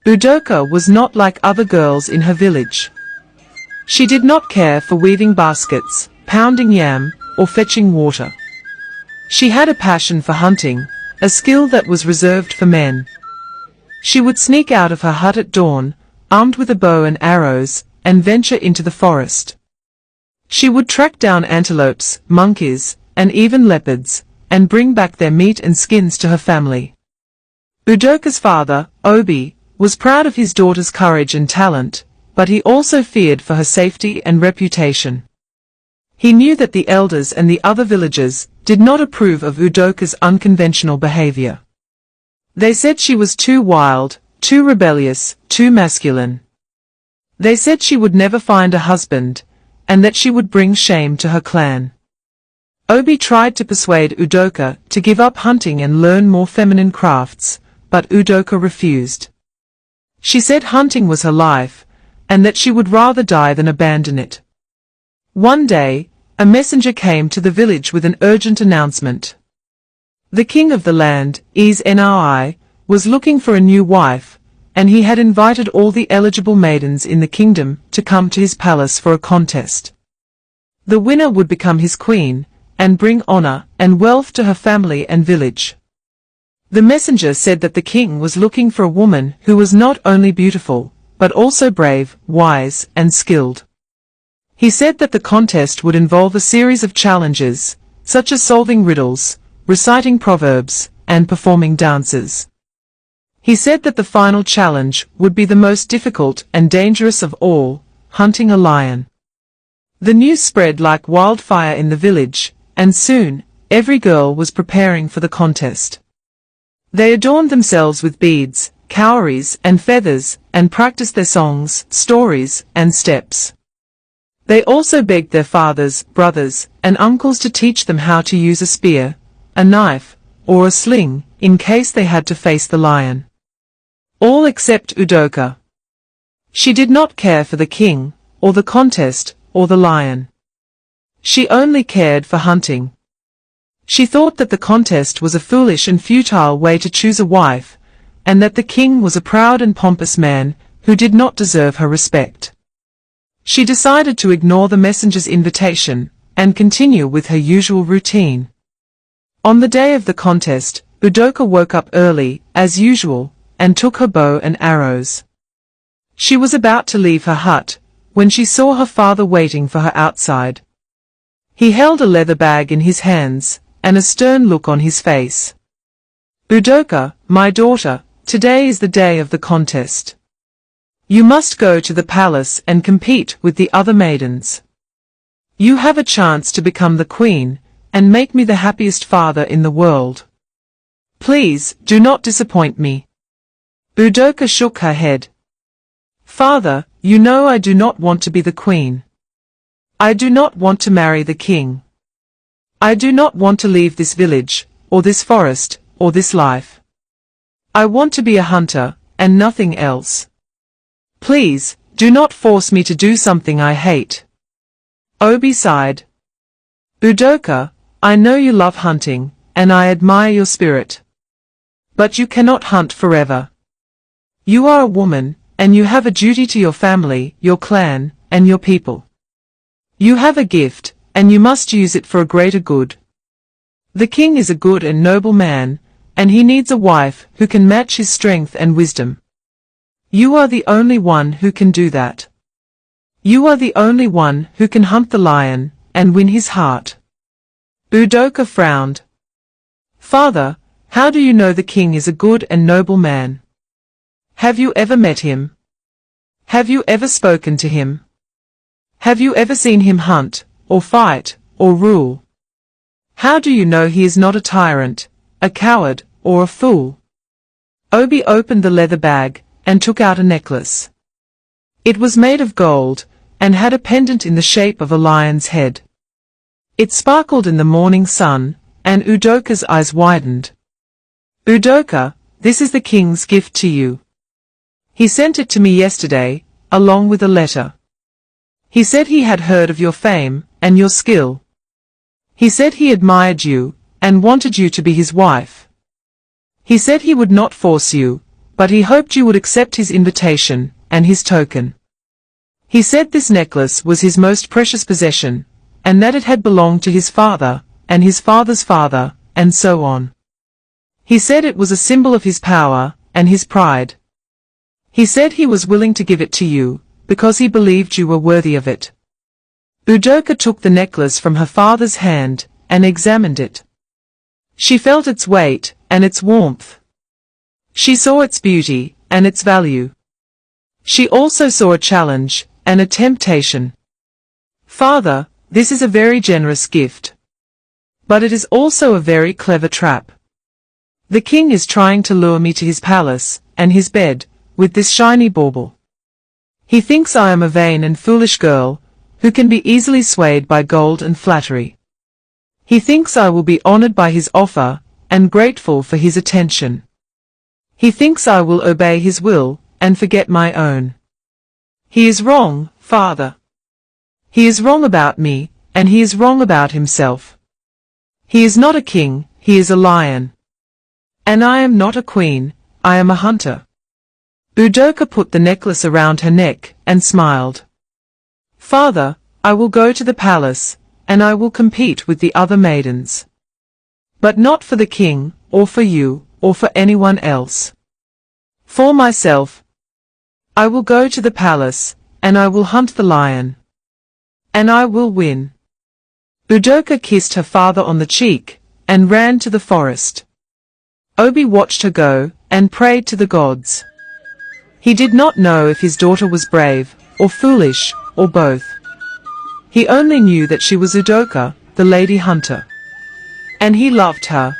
UDOKA was not like other girls in her village. She did not care for weaving baskets, pounding yam, or fetching water. She had a passion for hunting, a skill that was reserved for men. She would sneak out of her hut at dawn, armed with a bow and arrows, and venture into the forest. She would track down antelopes, monkeys, and even leopards, and bring back their meat and skins to her family. UDOKA's father, Obi, was proud of his daughter's courage and talent, but he also feared for her safety and reputation. He knew that the elders and the other villagers did not approve of UDOKA's unconventional behavior. They said she was too wild, too rebellious, too masculine. They said she would never find a husband, and that she would bring shame to her clan. Obi tried to persuade UDOKA to give up hunting and learn more feminine crafts, but UDOKA refused. She said hunting was her life, and that she would rather die than abandon it. One day, a messenger came to the village with an urgent announcement. The king of the land, Esnri, was looking for a new wife, and he had invited all the eligible maidens in the kingdom to come to his palace for a contest. The winner would become his queen, and bring honor and wealth to her family and village. The messenger said that the king was looking for a woman who was not only beautiful, but also brave, wise, and skilled. He said that the contest would involve a series of challenges, such as solving riddles, reciting proverbs, and performing dances. He said that the final challenge would be the most difficult and dangerous of all, hunting a lion. The news spread like wildfire in the village, and soon, every girl was preparing for the contest. They adorned themselves with beads, cowries, and feathers, and practiced their songs, stories, and steps. They also begged their fathers, brothers, and uncles to teach them how to use a spear, a knife, or a sling, in case they had to face the lion. All except UDOKA. She did not care for the king, or the contest, or the lion. She only cared for hunting. She thought that the contest was a foolish and futile way to choose a wife, and that the king was a proud and pompous man who did not deserve her respect. She decided to ignore the messenger's invitation, and continue with her usual routine. On the day of the contest, UDOKA woke up early, as usual, and took her bow and arrows. She was about to leave her hut, when she saw her father waiting for her outside. He held a leather bag in his hands, and a stern look on his face. UDOKA, my daughter, today is the day of the contest. You must go to the palace and compete with the other maidens. You have a chance to become the queen, and make me the happiest father in the world. Please, do not disappoint me. UDOKA shook her head. Father, you know I do not want to be the queen. I do not want to marry the king. I do not want to leave this village, or this forest, or this life. I want to be a hunter, and nothing else. Please, do not force me to do something I hate. Obi sighed. UDOKA, I know you love hunting, and I admire your spirit. But you cannot hunt forever. You are a woman, and you have a duty to your family, your clan, and your people. You have a gift, and you must use it for a greater good. The king is a good and noble man, and he needs a wife who can match his strength and wisdom. You are the only one who can do that. You are the only one who can hunt the lion, and win his heart. UDOKA frowned. Father, how do you know the king is a good and noble man? Have you ever met him? Have you ever spoken to him? Have you ever seen him hunt, or fight, or rule? How do you know he is not a tyrant, a coward, or a fool? Obi opened the leather bag, and took out a necklace. It was made of gold, and had a pendant in the shape of a lion's head. It sparkled in the morning sun, and UDOKA's eyes widened. UDOKA, this is the king's gift to you. He sent it to me yesterday, along with a letter. He said he had heard of your fame, and your skill. He said he admired you, and wanted you to be his wife. He said he would not force you, but he hoped you would accept his invitation, and his token. He said this necklace was his most precious possession, and that it had belonged to his father, and his father's father, and so on. He said it was a symbol of his power, and his pride. He said he was willing to give it to you, because he believed you were worthy of it. UDOKA took the necklace from her father's hand, and examined it. She felt its weight, and its warmth. She saw its beauty, and its value. She also saw a challenge, and a temptation. Father, this is a very generous gift. But it is also a very clever trap. The king is trying to lure me to his palace, and his bed, with this shiny bauble. He thinks I am a vain and foolish girl, who can be easily swayed by gold and flattery. He thinks I will be honored by his offer, and grateful for his attention. He thinks I will obey his will, and forget my own. He is wrong, father. He is wrong about me, and he is wrong about himself. He is not a king, he is a lion. And I am not a queen, I am a hunter. UDOKA put the necklace around her neck, and smiled. Father, I will go to the palace, and I will compete with the other maidens. But not for the king, or for you, or for anyone else. For myself. I will go to the palace, and I will hunt the lion. And I will win. UDOKA kissed her father on the cheek, and ran to the forest. Obi watched her go, and prayed to the gods. He did not know if his daughter was brave, or foolish, or both. He only knew that she was UDOKA, the lady hunter. And he loved her.